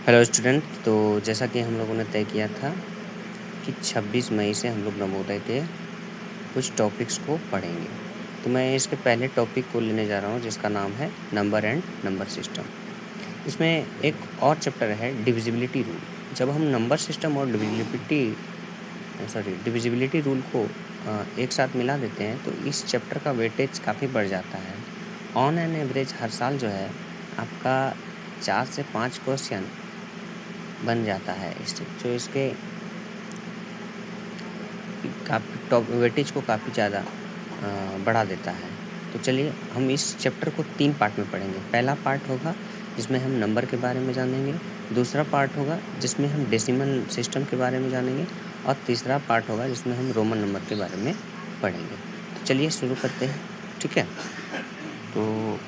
Hello student. तो जैसा कि हम लोगों ने तय किया था कि 26 मई से हम लोग नवोदय के कुछ टॉपिक्स को पढ़ेंगे, तो मैं इसके पहले टॉपिक को लेने जा रहा हूँ जिसका नाम है नंबर एंड नंबर सिस्टम। इसमें एक और चैप्टर है डिविजिबिलिटी रूल। जब हम नंबर सिस्टम और डिविजिबिलिटी रूल को एक साथ मिला देते हैं तो इस चैप्टर का वेटेज काफ़ी बढ़ जाता है। ऑन एन एवरेज हर साल जो है आपका 4 से 5 क्वेश्चन बन जाता है, जो इसके काफ़ी वेटेज को काफ़ी ज़्यादा बढ़ा देता है। तो चलिए हम इस चैप्टर को 3 पार्ट में पढ़ेंगे। पहला पार्ट होगा जिसमें हम नंबर के बारे में जानेंगे, दूसरा पार्ट होगा जिसमें हम डेसिमल सिस्टम के बारे में जानेंगे और तीसरा पार्ट होगा जिसमें हम रोमन नंबर के बारे में पढ़ेंगे। तो चलिए शुरू करते हैं, ठीक है। तो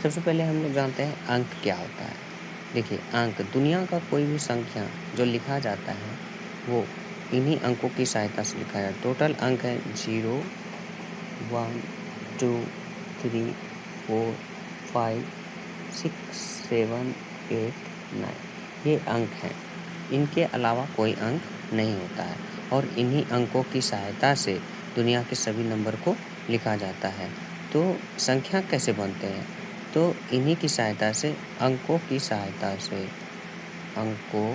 सबसे पहले हम लोग जानते हैं अंक क्या होता है। देखिए, अंक दुनिया का कोई भी संख्या जो लिखा जाता है वो इन्हीं अंकों की सहायता से लिखा जाता है। टोटल अंक है 0, 1, 2, 3, 4, 5, 6, 7, 8, 9 ये अंक हैं। इनके अलावा कोई अंक नहीं होता है और इन्हीं अंकों की सहायता से दुनिया के सभी नंबर को लिखा जाता है। तो संख्या कैसे बनते हैं? तो इन्हीं की सहायता से, अंकों की सहायता से, अंकों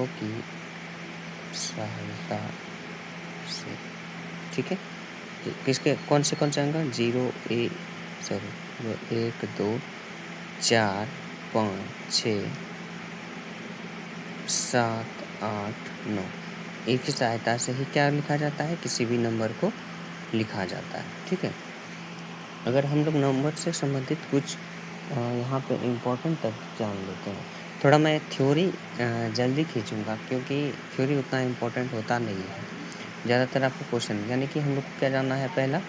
की सहायता से, ठीक है। तो किसके कौन से अंक? 0, 1, 2, 4, 5, 6, 7, 8, 9 इनकी सहायता से ही क्या लिखा जाता है? किसी भी नंबर को लिखा जाता है, ठीक है। अगर हम लोग नंबर से संबंधित कुछ यहाँ पे इम्पोर्टेंट तथ्य जान लेते हैं। थोड़ा मैं थ्योरी जल्दी खींचूँगा क्योंकि थ्योरी उतना इम्पोर्टेंट होता नहीं है। ज़्यादातर आपको क्वेश्चन, यानी कि हम लोग को क्या जानना है? पहला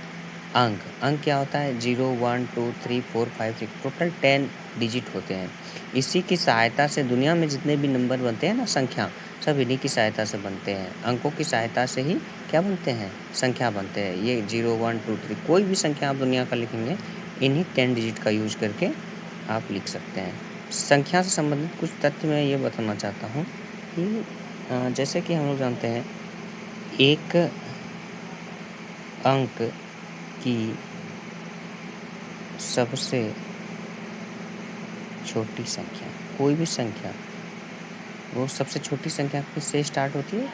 अंक क्या होता है? 0, 1, 2, 3, 4, 5, 6 टोटल 10 डिजिट होते हैं। इसी की सहायता से दुनिया में जितने भी नंबर बनते हैं ना, संख्या, सब इन्हीं की सहायता से बनते हैं। अंकों की सहायता से ही क्या बनते हैं? संख्या बनते हैं। ये 0, 1, 2, 3 कोई भी संख्या आप दुनिया का लिखेंगे, इन्हीं 10 डिजिट का यूज करके आप लिख सकते हैं। संख्या से संबंधित कुछ तथ्य मैं ये बताना चाहता हूँ कि जैसे कि हम लोग जानते हैं एक अंक की सबसे छोटी संख्या, कोई भी संख्या, वो सबसे छोटी संख्या किससे स्टार्ट होती है?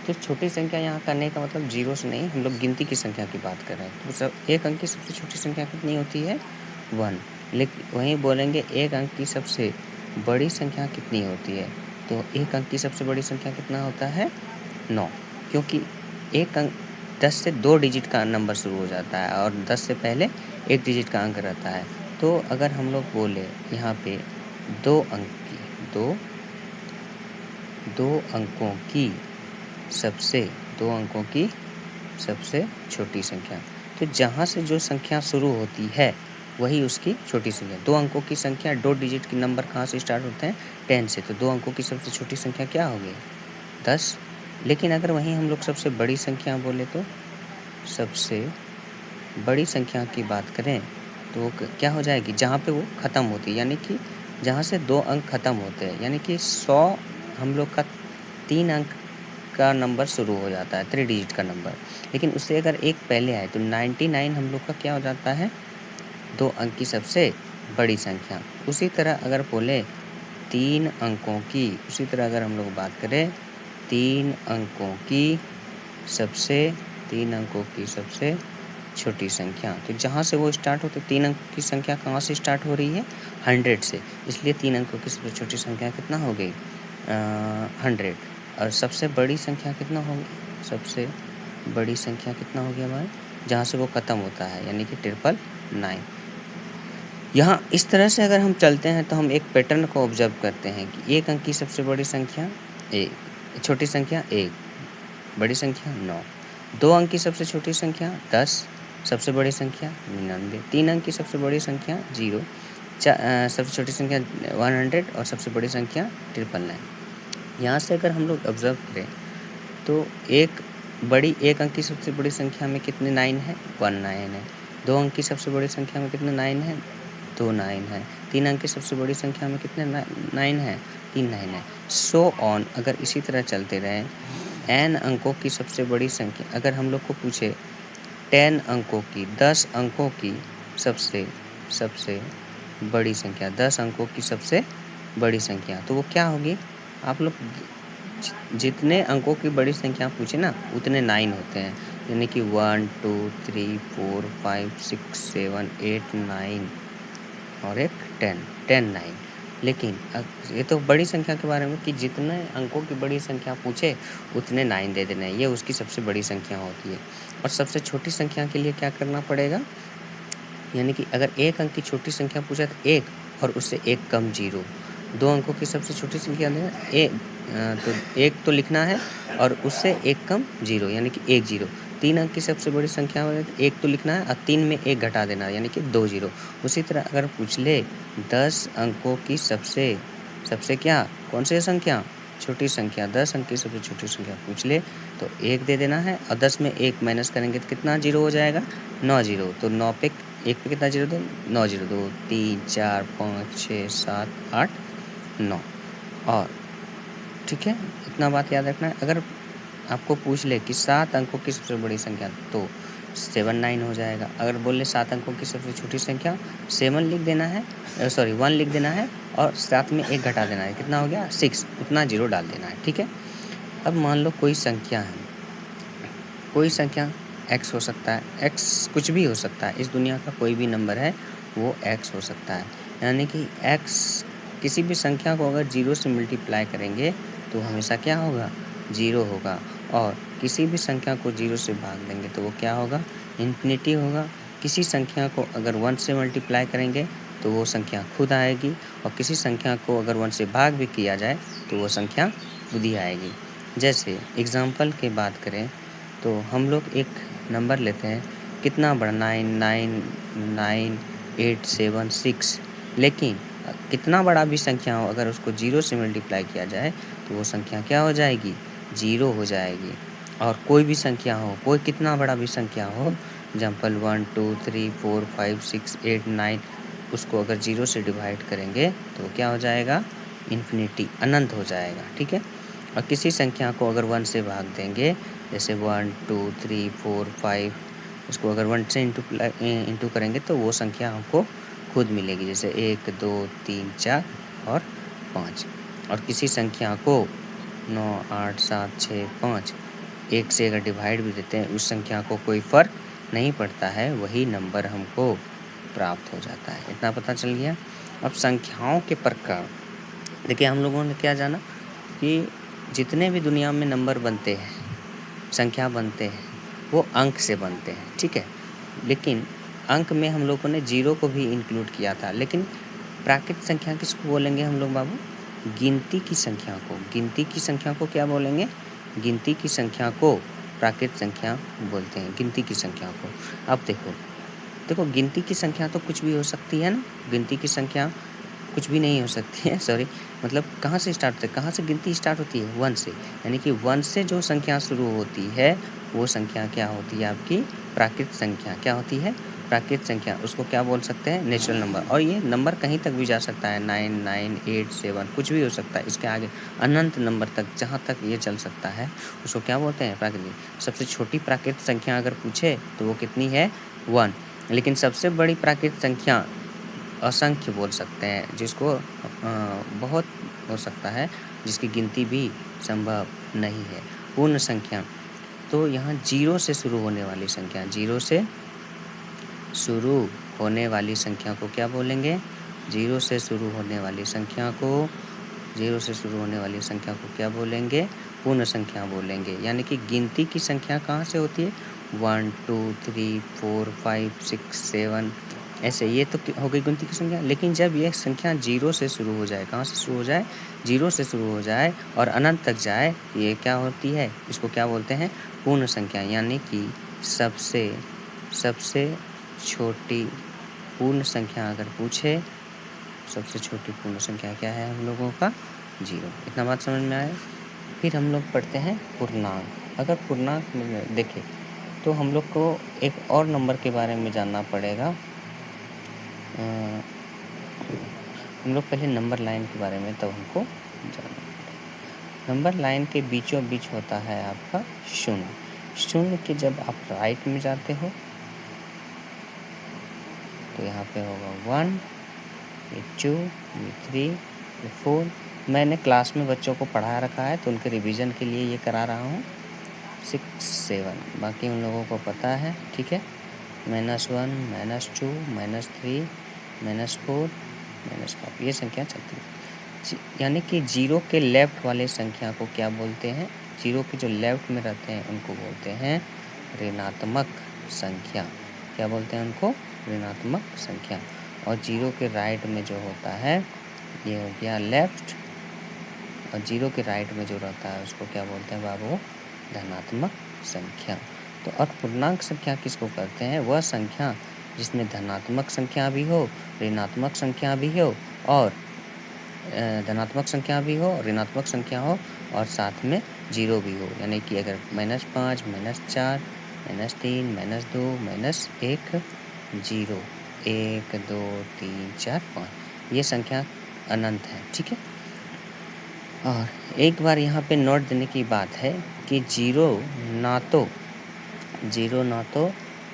तो छोटी संख्या यहाँ करने का मतलब 0 से नहीं, हम लोग गिनती की संख्या की बात कर रहे हैं। तो एक अंक की सबसे छोटी संख्या कितनी होती है? 1। लेकिन वहीं बोलेंगे एक अंक की सबसे बड़ी संख्या कितनी होती है? तो एक अंक की सबसे बड़ी संख्या कितना होता है? 9। क्योंकि एक अंक 10 से 2 डिजिट का नंबर शुरू हो जाता है और 10 से पहले 1 डिजिट का अंक रहता है। तो अगर हम लोग बोले यहाँ पे दो अंकों की सबसे छोटी संख्या, तो जहाँ से जो संख्या शुरू होती है वही उसकी छोटी संख्या। 2 अंकों की संख्या, 2 डिजिट के नंबर कहाँ से स्टार्ट होते हैं? 10 से। तो 2 अंकों की सबसे छोटी संख्या क्या होगी? 10। लेकिन अगर वहीं हम लोग सबसे बड़ी संख्या बोले तो सबसे बड़ी संख्या की बात करें तो वो क्या हो जाएगी? जहाँ पे वो ख़त्म होती है, यानी कि जहाँ से 2 अंक ख़त्म होते हैं, यानी कि 100 हम लोग का 3 अंक का नंबर शुरू हो जाता है, 3 डिजिट का नंबर। लेकिन उससे अगर एक पहले आए तो 99 हम लोग का क्या हो जाता है? 2 अंक की सबसे बड़ी संख्या। उसी तरह अगर बोले 3 अंकों की, उसी तरह अगर हम लोग बात करें 3 अंकों की सबसे छोटी संख्या, तो जहाँ से वो स्टार्ट होती है, 3 अंक की संख्या कहाँ से स्टार्ट हो रही है? 100 से। इसलिए 3 अंकों की सबसे छोटी संख्या कितना हो गई? 100। और सबसे बड़ी संख्या कितना होगी? सबसे बड़ी संख्या कितना हो गया भाई? जहाँ से वो ख़त्म होता है, यानी कि 999। यहाँ इस तरह से अगर हम चलते हैं तो हम एक पैटर्न को ऑब्जर्व करते हैं कि एक अंक की सबसे बड़ी संख्या छोटी संख्या 1, बड़ी संख्या 9, 2 अंक की सबसे छोटी संख्या 10, सबसे बड़ी संख्या 99, 3 अंक की सबसे बड़ी संख्या 0, सबसे छोटी संख्या 100 और सबसे बड़ी संख्या 999। यहाँ से अगर हम लोग ऑब्जर्व करें तो एक अंक की सबसे बड़ी संख्या में कितने 9 है? 19 है। 2 अंक की सबसे बड़ी संख्या में कितने 9 है? 2 9 है। 3 अंक की सबसे बड़ी संख्या में कितने 9 है? 3 9 है। सो ऑन, अगर इसी तरह चलते रहें, n अंकों की सबसे बड़ी संख्या अगर हम लोग को पूछे 10 अंकों की, 10 अंकों की सबसे बड़ी संख्या, 10 अंकों की सबसे बड़ी संख्या, तो वो क्या होगी? आप लोग जितने अंकों की बड़ी संख्या पूछे ना उतने 9 होते हैं, यानी कि 1 2 3 4 5 6 7 8 9 और एक 10 9। लेकिन ये तो बड़ी संख्या के बारे में कि जितने अंकों की बड़ी संख्या पूछे उतने 9 दे देना है, ये उसकी सबसे बड़ी संख्या होती है। और सबसे छोटी संख्या के लिए क्या करना पड़ेगा? यानी कि अगर 1 अंक की छोटी संख्या पूछा तो 1 और उससे 1 कम 0। 2 अंकों की सबसे छोटी संख्या तो 1 तो लिखना है और उससे 1 कम 0 यानी कि 1 0। 3 अंक की सबसे बड़ी संख्या हो तो 1 तो लिखना है और 3 में 1 घटा देना यानी कि 2 0। उसी तरह अगर पूछ ले 10 अंकों की सबसे क्या कौन सी संख्या? छोटी संख्या, 10 अंक की सबसे छोटी संख्या पूछ ले तो 1 दे देना है और 10 में 1 माइनस करेंगे तो कितना 0 हो जाएगा? 9 0। तो 9 पे 1 पे कितना 0 दो? 9 0 2 3 4 5 6 7 8 9। और ठीक है, इतना बात याद रखना है। अगर आपको पूछ ले कि 7 अंकों की सबसे बड़ी संख्या तो 7 9 हो जाएगा। अगर बोल ले 7 अंकों की सबसे छोटी संख्या 7 लिख देना है, 1 लिख देना है और साथ में 1 घटा देना है, कितना हो गया? 6, उतना 0 डाल देना है, ठीक है। अब मान लो कोई संख्या है, कोई संख्या x हो सकता है, x कुछ भी हो सकता है, इस दुनिया का कोई भी नंबर है वो x हो सकता है। यानी कि x किसी भी संख्या को अगर 0 से मल्टीप्लाई करेंगे तो हमेशा क्या होगा? 0 होगा। और किसी भी संख्या को 0 से भाग देंगे तो वो क्या होगा? इन्फिनिटी होगा। किसी संख्या को अगर 1 से मल्टीप्लाई करेंगे तो वो संख्या खुद आएगी और किसी संख्या को अगर 1 से भाग भी किया जाए तो वो संख्या खुद ही आएगी। जैसे एग्ज़ाम्पल की बात करें तो हम लोग एक नंबर लेते हैं, कितना बड़ा 9 9 9 8 7 6, लेकिन कितना बड़ा भी संख्या हो अगर उसको 0 से मल्टीप्लाई किया जाए तो वो संख्या क्या हो जाएगी? 0 हो जाएगी। और कोई भी संख्या हो, कोई कितना बड़ा भी संख्या हो, एग्जाम्पल 1 2 3 4 5 6 8 9, उसको अगर 0 से डिवाइड करेंगे तो क्या हो जाएगा? इन्फिनिटी, अनंत हो जाएगा, ठीक है। और किसी संख्या को अगर 1 से भाग देंगे, जैसे 1 2 3 4 5, इसको अगर 1 से इंटू करेंगे तो वो संख्या हमको खुद मिलेगी, जैसे 1 2 3 4 और 5। और किसी संख्या को 9 8 7 6 5 1 से अगर डिवाइड भी देते हैं, उस संख्या को कोई फ़र्क नहीं पड़ता है, वही नंबर हमको प्राप्त हो जाता है। इतना पता चल गया। अब संख्याओं के प्रकार, देखिए हम लोगों ने क्या जाना कि जितने भी दुनिया में नंबर बनते हैं, संख्या बनते हैं, वो अंक से बनते हैं, ठीक है। लेकिन अंक में हम लोगों ने 0 को भी इंक्लूड किया था। लेकिन प्राकृत संख्या किसको बोलेंगे हम लोग बाबू? गिनती की संख्या को। गिनती की संख्या को क्या बोलेंगे? गिनती की संख्या को प्राकृत संख्या बोलते हैं, गिनती की संख्या को। अब देखो गिनती की संख्या तो कुछ भी हो सकती है ना, गिनती की संख्या कुछ भी नहीं हो सकती है, सॉरी, मतलब कहाँ से स्टार्ट होती है? कहाँ से गिनती स्टार्ट होती है? 1 से। यानी कि 1 से जो संख्या शुरू होती है वो संख्या क्या होती है? आपकी प्राकृत संख्या। क्या होती है? प्राकृत संख्या। उसको क्या बोल सकते हैं? Natural number. और ये नंबर कहीं तक भी जा सकता है, 9 9 8 7 कुछ भी हो सकता है। इसके आगे अनंत नंबर तक जहाँ तक ये चल सकता है उसको क्या बोलते हैं? प्राकृत। सबसे छोटी प्राकृत संख्या अगर पूछे तो वो कितनी है? 1। लेकिन सबसे बड़ी प्राकृत संख्या असंख्य बोल सकते हैं, जिसको बहुत हो सकता है, जिसकी गिनती भी संभव नहीं है। पूर्ण संख्या तो यहाँ 0 से शुरू होने वाली संख्या, 0 से शुरू होने वाली संख्या को क्या बोलेंगे? 0 से शुरू होने वाली संख्या को 0 से शुरू होने वाली संख्या को क्या बोलेंगे? पूर्ण संख्या बोलेंगे। यानी कि गिनती की संख्या कहाँ से होती है? 1 2 3 4 5 6 7 ऐसे, ये तो हो गई गिनती की संख्या। लेकिन जब यह संख्या 0 से शुरू हो जाए, कहाँ से शुरू हो जाए? 0 से शुरू हो जाए और अनंत तक जाए, ये क्या होती है? इसको क्या बोलते हैं? पूर्ण संख्या। यानी कि सबसे छोटी पूर्ण संख्या अगर पूछे, सबसे छोटी पूर्ण संख्या क्या है हम लोगों का? 0। इतना बात समझ में आया। फिर हम लोग पढ़ते हैं पूर्णांक। अगर पूर्णांक में देखें तो हम लोग को एक और नंबर के बारे में जानना पड़ेगा, हम लोग पहले नंबर लाइन के बारे में तब हमको जानना पड़ेगा। नंबर लाइन के बीचों बीच होता है आपका शून्य। शून्य के जब आप राइट में जाते हो तो यहाँ पे होगा 1, ये 2, ये 3, ये 4। मैंने क्लास में बच्चों को पढ़ा रखा है तो उनके रिवीजन के लिए ये करा रहा हूँ। 6, 7 बाकी उन लोगों को पता है, ठीक है। -1, -2, -3, -4, -5 ये संख्या चलती है। यानी कि जीरो के लेफ्ट वाले संख्या को क्या बोलते हैं? जीरो के जो लेफ्ट में रहते हैं उनको बोलते हैं ऋणात्मक संख्या। क्या बोलते हैं उनको? ऋणात्मक संख्या। और जीरो के राइट में जो होता है ये हो गया लेफ्ट, और जीरो के राइट में जो रहता है उसको क्या बोलते हैं बाबू? धनात्मक संख्या। तो और पूर्णांक संख्या किसको कहते हैं? वह संख्या जिसमें धनात्मक संख्या भी हो, ऋणात्मक संख्या भी हो, और धनात्मक संख्या भी हो, ऋणात्मक संख्या हो, और साथ में जीरो भी हो। यानी कि अगर -5, -4, -3, -2, -1, 0, 1, 2, 3, 4, 5 ये संख्या अनंत है, ठीक है। और एक बार यहाँ पे नोट देने की बात है कि जीरो ना तो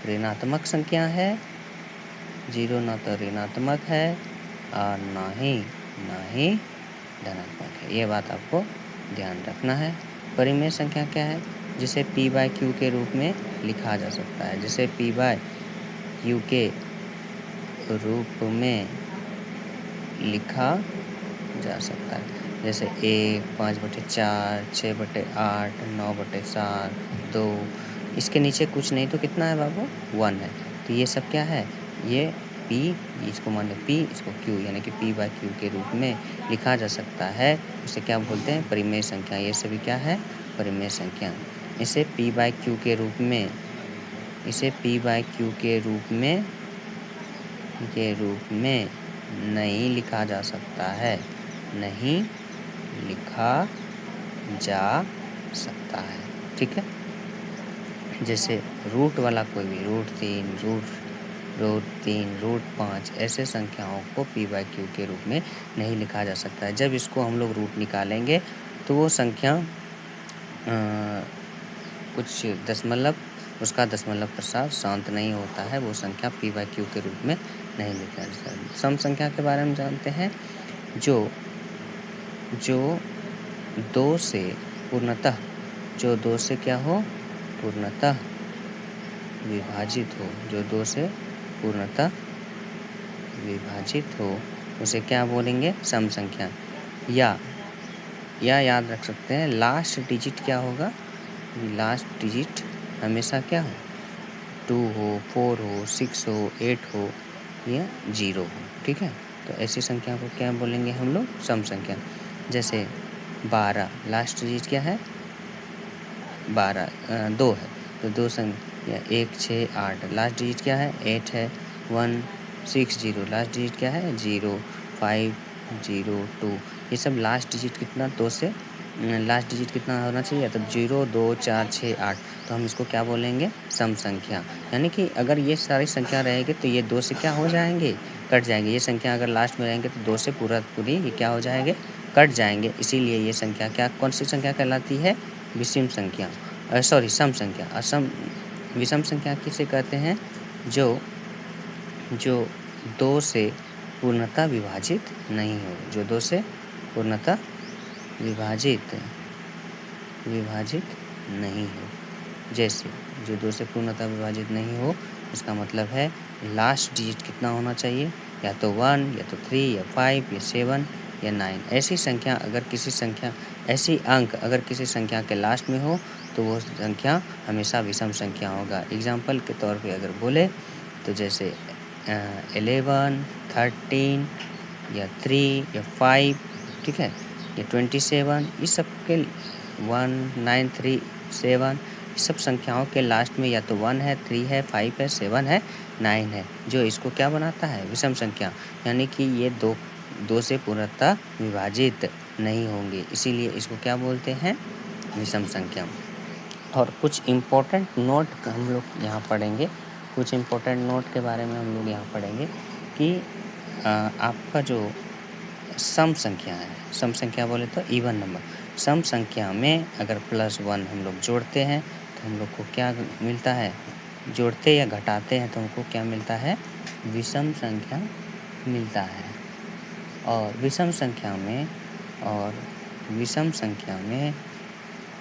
ऋणात्मक संख्या है, जीरो ना तो ऋणात्मक है, और ना ही धनात्मक है। ये बात आपको ध्यान रखना है। परिमेय संख्या क्या है? जिसे p/q के रूप में लिखा जा सकता है। जिसे p/q के रूप में लिखा जा सकता है। जैसे 1, 5/4, 6/8, 9/7, 2। इसके नीचे कुछ नहीं तो कितना है बाबू? 1 है। तो ये सब क्या है? ये p, इसको मान लो p, इसको q, यानी कि p/q के रूप में लिखा जा सकता है। उसे क्या बोलते हैं? परिमेय संख्या। ये सभी क्या है? परिमेय संख्या। इसे p/q के रूप में नहीं लिखा जा सकता है, नहीं लिखा जा सकता है, ठीक है। जैसे रूट वाला कोई भी √3, √5 ऐसे संख्याओं को p/q के रूप में नहीं लिखा जा सकता है। जब इसको हम लोग रूट निकालेंगे तो वो संख्या कुछ दशमलव, उसका दशमलव प्रसार शांत नहीं होता है, वो संख्या p/q के रूप में नहीं लिखा जा सकता। सम संख्या के बारे में जानते हैं, जो 2 से पूर्णतः क्या हो? पूर्णतः विभाजित हो। जो 2 से पूर्णतः विभाजित हो उसे क्या बोलेंगे? सम संख्या। या याद रख सकते हैं लास्ट डिजिट क्या होगा? लास्ट डिजिट हमेशा क्या हो? 2 हो, 4 हो, 6 हो, 8 हो या 0 हो, ठीक है। तो ऐसी संख्या को क्या बोलेंगे हम लोग? सम संख्या। जैसे 12 लास्ट डिजिट क्या है? 2 है, तो 2 संख्या 1, 6, 8 लास्ट डिजिट क्या है? 8 है। 1, 6, 0 लास्ट डिजिट क्या है? 0, 5, 0, 2 ये सब लास्ट डिजिट कितना? 2 से लास्ट डिजिट कितना होना चाहिए? तो 0, 2, 4, 6, 8। तो हम इसको क्या बोलेंगे? सम संख्या। यानी कि अगर ये सारी संख्या रहेगी तो ये 2 से क्या हो जाएंगे? कट जाएंगे। ये संख्या अगर लास्ट में रहेंगे तो 2 से पूरी ये क्या हो जाएंगे? कट जाएंगे। इसीलिए ये संख्या क्या, कौन सी संख्या कहलाती है? विषम संख्या, सम संख्या। विषम संख्या किसे कहते हैं? जो 2 से पूर्णतः विभाजित नहीं हो, जो 2 से पूर्णतः विभाजित नहीं हो। जैसे जो 2 से पूर्णतः विभाजित नहीं हो, इसका मतलब है लास्ट डिजिट कितना होना चाहिए? या तो 1, या तो 3, या 5, या 7, या 9। ऐसी अंक अगर किसी संख्या के लास्ट में हो तो वो संख्या हमेशा विषम संख्या होगा। एग्जाम्पल के तौर पे अगर बोले तो जैसे 11, 13, या 3, या 5, ठीक है, या 27, इस सब के 1, 9, 3, 7 इस सब संख्याओं के लास्ट में या तो 1 है, 3 है, 5 है, 7 है, 9 है, जो इसको क्या बनाता है? विषम संख्या। यानी कि ये दो से पूर्णतः विभाजित नहीं होंगे, इसीलिए इसको क्या बोलते हैं? विषम संख्या। और कुछ इम्पोर्टेंट नोट हम लोग यहाँ पढ़ेंगे। कुछ इम्पोर्टेंट नोट के बारे में हम लोग यहाँ पढ़ेंगे कि आपका जो सम संख्या है। सम संख्या बोले तो इवन नंबर। सम संख्या में अगर +1 हम लोग जोड़ते हैं तो हम लोग को क्या मिलता है, जोड़ते या घटाते हैं तो हमको क्या मिलता है, विषम संख्या मिलता है। और विषम संख्या में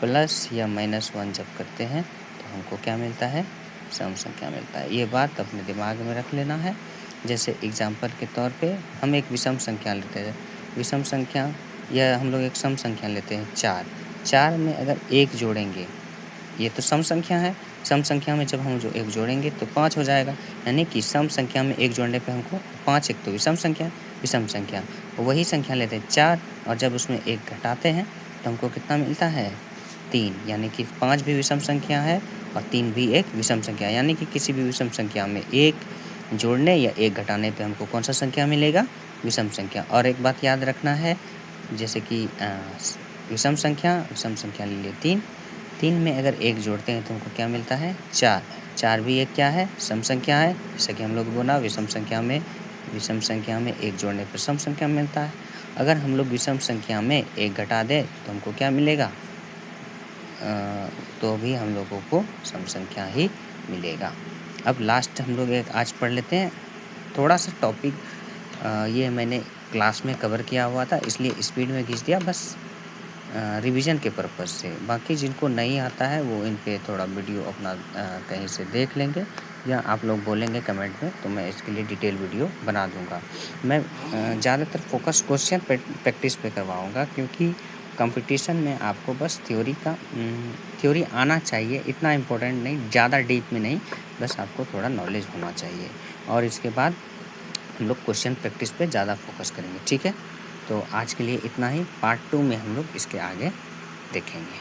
प्लस या -1 जब करते हैं तो हमको क्या मिलता है, सम संख्या मिलता है। ये बात अपने दिमाग में रख लेना है। जैसे एग्जाम्पल के तौर पे हम एक विषम संख्या लेते हैं, विषम संख्या या हम लोग एक सम संख्या लेते हैं 4। 4 में अगर 1 जोड़ेंगे, ये तो सम संख्या है, सम संख्या में जब हम जो 1 जोड़ेंगे तो 5 हो जाएगा। यानी कि सम संख्या में 1 जोड़ने पे हमको 5, एक तो विषम संख्या वही संख्या लेते हैं 4, और जब उसमें 1 घटाते हैं तो हमको कितना मिलता है, 3। यानी कि 5 भी विषम संख्या है और 3 भी एक विषम संख्या है। यानी कि किसी भी विषम संख्या में 1 जोड़ने या 1 घटाने पे हमको कौन सा संख्या मिलेगा, विषम संख्या। और एक बात याद रखना है, जैसे कि विषम संख्या ले लिए 3। 3 में अगर 1 जोड़ते हैं तो हमको क्या मिलता है, 4। 4 भी एक क्या है, सम संख्या है। जैसे कि हम लोग बोला विषम संख्या में 1 जोड़ने पर सम संख्या मिलता है। अगर हम लोग विषम संख्या में 1 घटा दें तो हमको क्या मिलेगा, तो भी हम लोगों को सम संख्या ही मिलेगा। अब लास्ट हम लोग एक आज पढ़ लेते हैं थोड़ा सा टॉपिक। ये मैंने क्लास में कवर किया हुआ था इसलिए स्पीड में खींच दिया, बस रिवीजन के पर्पज़ से। बाकी जिनको नहीं आता है वो इन पे थोड़ा वीडियो अपना कहीं से देख लेंगे या आप लोग बोलेंगे कमेंट में तो मैं इसके लिए डिटेल वीडियो बना दूंगा। मैं ज़्यादातर फोकस क्वेश्चन प्रैक्टिस पे करवाऊंगा, क्योंकि कंपटीशन में आपको बस थ्योरी आना चाहिए, इतना इम्पोर्टेंट नहीं, ज़्यादा डीप में नहीं, बस आपको थोड़ा नॉलेज होना चाहिए। और इसके बाद हम लोग क्वेश्चन प्रैक्टिस पे ज़्यादा फोकस करेंगे, ठीक है। तो आज के लिए इतना ही। पार्ट 2 में हम लोग इसके आगे देखेंगे।